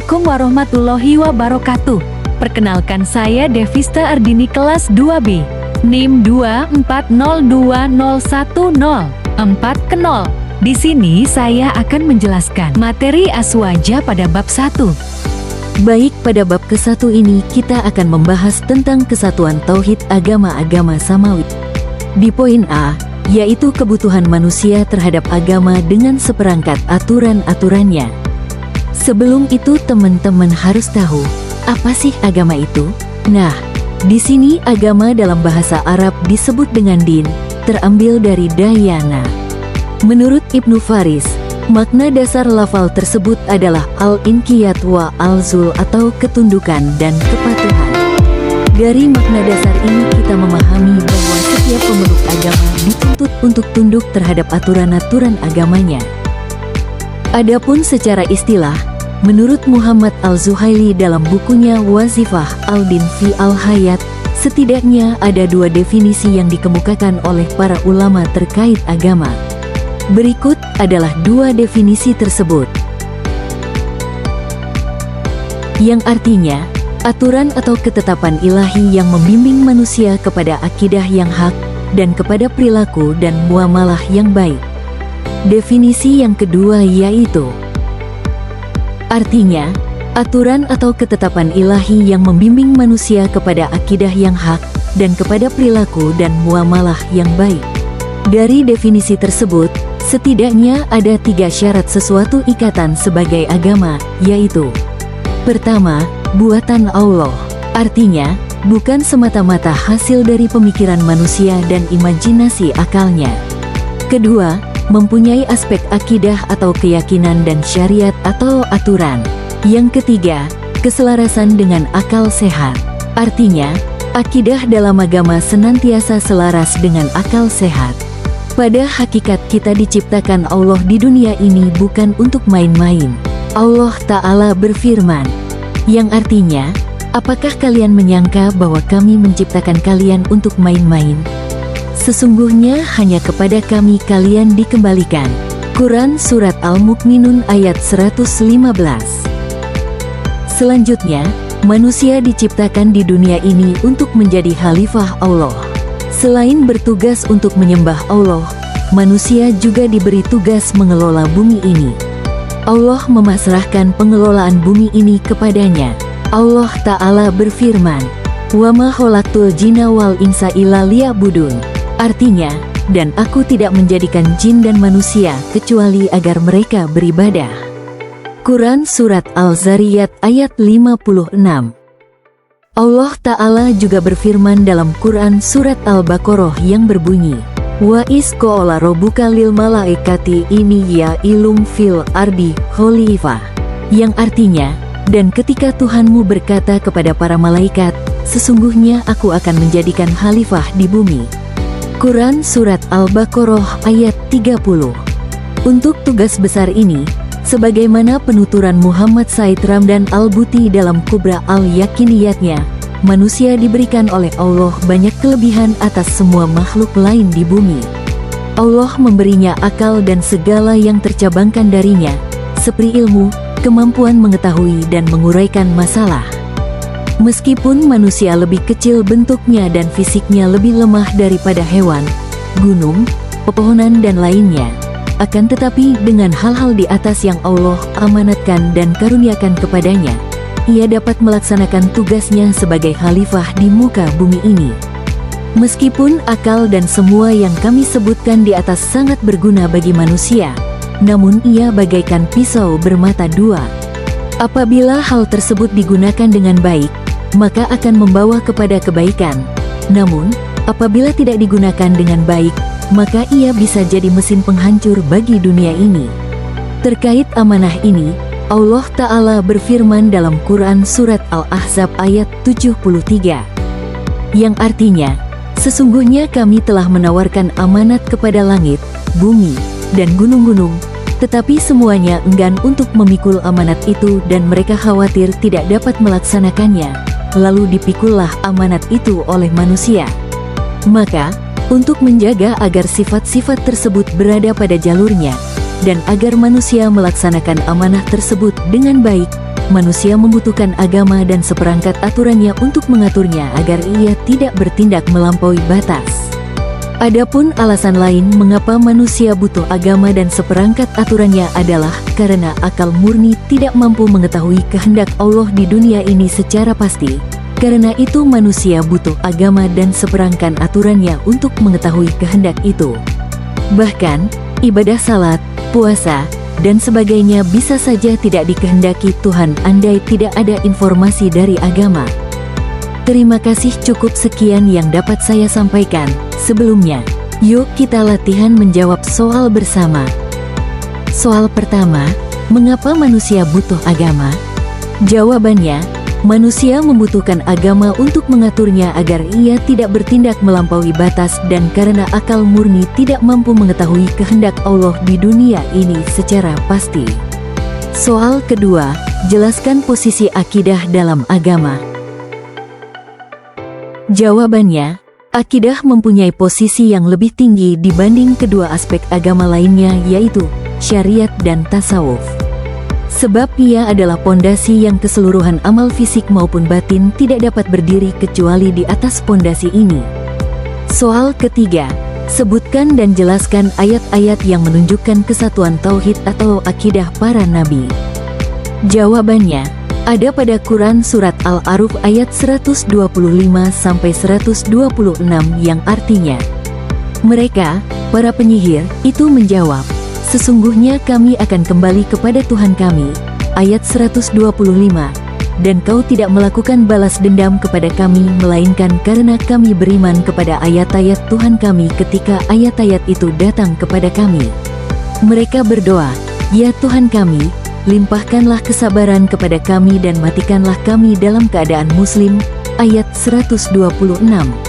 Assalamualaikum warahmatullahi wabarakatuh. Perkenalkan, saya Devista Ardini kelas 2B, NIM 240201040. Di sini saya akan menjelaskan materi aswaja pada bab 1. Baik, pada bab ke-1 ini kita akan membahas tentang kesatuan tauhid agama-agama samawi. Di poin A, yaitu kebutuhan manusia terhadap agama dengan seperangkat aturan-aturannya. Sebelum itu teman-teman harus tahu, apa sih agama itu? Nah, di sini agama dalam bahasa Arab disebut dengan din, terambil dari dayana. Menurut Ibnu Faris, makna dasar lafal tersebut adalah al-inqiyat wa al-zul atau ketundukan dan kepatuhan. Dari makna dasar ini kita memahami bahwa setiap pemeluk agama dituntut untuk tunduk terhadap aturan-aturan agamanya. Adapun secara istilah, menurut Muhammad Al-Zuhaili dalam bukunya Wazifah Al-Din fi Al-Hayat, setidaknya ada 2 definisi yang dikemukakan oleh para ulama terkait agama. Berikut adalah 2 definisi tersebut. Yang artinya, aturan atau ketetapan ilahi yang membimbing manusia kepada akidah yang hak dan kepada perilaku dan muamalah yang baik. Definisi yang kedua yaitu, artinya, aturan atau ketetapan ilahi yang membimbing manusia kepada akidah yang hak dan kepada perilaku dan muamalah yang baik. Dari definisi tersebut, setidaknya ada 3 syarat sesuatu ikatan sebagai agama, yaitu: pertama, buatan Allah, artinya, bukan semata-mata hasil dari pemikiran manusia dan imajinasi akalnya. Kedua, mempunyai aspek akidah atau keyakinan dan syariat atau aturan. Yang ketiga, keselarasan dengan akal sehat. Artinya, akidah dalam agama senantiasa selaras dengan akal sehat. Pada hakikat kita diciptakan Allah di dunia ini bukan untuk main-main. Allah Ta'ala berfirman, yang artinya, apakah kalian menyangka bahwa kami menciptakan kalian untuk main-main? Sesungguhnya hanya kepada kami kalian dikembalikan. Quran Surat Al-Mu'minun ayat 115. Selanjutnya, manusia diciptakan di dunia ini untuk menjadi khalifah Allah. Selain bertugas untuk menyembah Allah, manusia juga diberi tugas mengelola bumi ini. Allah memasrahkan pengelolaan bumi ini kepadanya. Allah Ta'ala berfirman, "Wa ma khalaqtul jinna wal insa illa liya'budun." Artinya, dan aku tidak menjadikan jin dan manusia kecuali agar mereka beribadah. Quran Surat Al-Zariyat ayat 56. Allah Ta'ala juga berfirman dalam Quran Surat Al-Baqarah yang berbunyi, "Wa is qala rabbuka lil malaikati inni ya'ilum fil ardi khalifah." Yang artinya, dan ketika Tuhanmu berkata kepada para malaikat, sesungguhnya aku akan menjadikan khalifah di bumi. Quran Surat Al-Baqarah ayat 30. Untuk tugas besar ini, sebagaimana penuturan Muhammad Said Ramdan Al-Buti dalam Kubra Al-Yakiniyatnya, manusia diberikan oleh Allah banyak kelebihan atas semua makhluk lain di bumi. Allah memberinya akal dan segala yang tercabangkan darinya, seperti ilmu, kemampuan mengetahui dan menguraikan masalah. Meskipun manusia lebih kecil bentuknya dan fisiknya lebih lemah daripada hewan, gunung, pepohonan dan lainnya, akan tetapi dengan hal-hal di atas yang Allah amanatkan dan karuniakan kepadanya, ia dapat melaksanakan tugasnya sebagai khalifah di muka bumi ini. Meskipun akal dan semua yang kami sebutkan di atas sangat berguna bagi manusia, namun ia bagaikan pisau bermata 2. Apabila hal tersebut digunakan dengan baik, maka akan membawa kepada kebaikan. Namun, apabila tidak digunakan dengan baik, maka ia bisa jadi mesin penghancur bagi dunia ini. Terkait amanah ini, Allah Ta'ala berfirman dalam Quran Surat Al-Ahzab ayat 73. Yang artinya, sesungguhnya kami telah menawarkan amanat kepada langit, bumi, dan gunung-gunung, tetapi semuanya enggan untuk memikul amanat itu dan mereka khawatir tidak dapat melaksanakannya. Lalu dipikullah amanat itu oleh manusia. Maka, untuk menjaga agar sifat-sifat tersebut berada pada jalurnya, dan agar manusia melaksanakan amanah tersebut dengan baik, manusia membutuhkan agama dan seperangkat aturannya untuk mengaturnya agar ia tidak bertindak melampaui batas. Adapun alasan lain mengapa manusia butuh agama dan seperangkat aturannya adalah karena akal murni tidak mampu mengetahui kehendak Allah di dunia ini secara pasti. Karena itu manusia butuh agama dan seperangkat aturannya untuk mengetahui kehendak itu. Bahkan, ibadah salat, puasa, dan sebagainya bisa saja tidak dikehendaki Tuhan andai tidak ada informasi dari agama. Terima kasih, cukup sekian yang dapat saya sampaikan. Sebelumnya, yuk kita latihan menjawab soal bersama. Soal pertama, mengapa manusia butuh agama? Jawabannya, manusia membutuhkan agama untuk mengaturnya agar ia tidak bertindak melampaui batas dan karena akal murni tidak mampu mengetahui kehendak Allah di dunia ini secara pasti. Soal kedua, jelaskan posisi akidah dalam agama. Jawabannya, akidah mempunyai posisi yang lebih tinggi dibanding kedua aspek agama lainnya yaitu syariat dan tasawuf. Sebab ia adalah pondasi yang keseluruhan amal fisik maupun batin tidak dapat berdiri kecuali di atas pondasi ini. Soal ketiga, sebutkan dan jelaskan ayat-ayat yang menunjukkan kesatuan tauhid atau akidah para nabi. Jawabannya, ada pada Quran Surat Al-A'raf ayat 125-126 yang artinya, mereka, para penyihir, itu menjawab, sesungguhnya kami akan kembali kepada Tuhan kami, ayat 125, dan kau tidak melakukan balas dendam kepada kami melainkan karena kami beriman kepada ayat-ayat Tuhan kami ketika ayat-ayat itu datang kepada kami. Mereka berdoa, ya Tuhan kami, limpahkanlah kesabaran kepada kami dan matikanlah kami dalam keadaan muslim, ayat 126.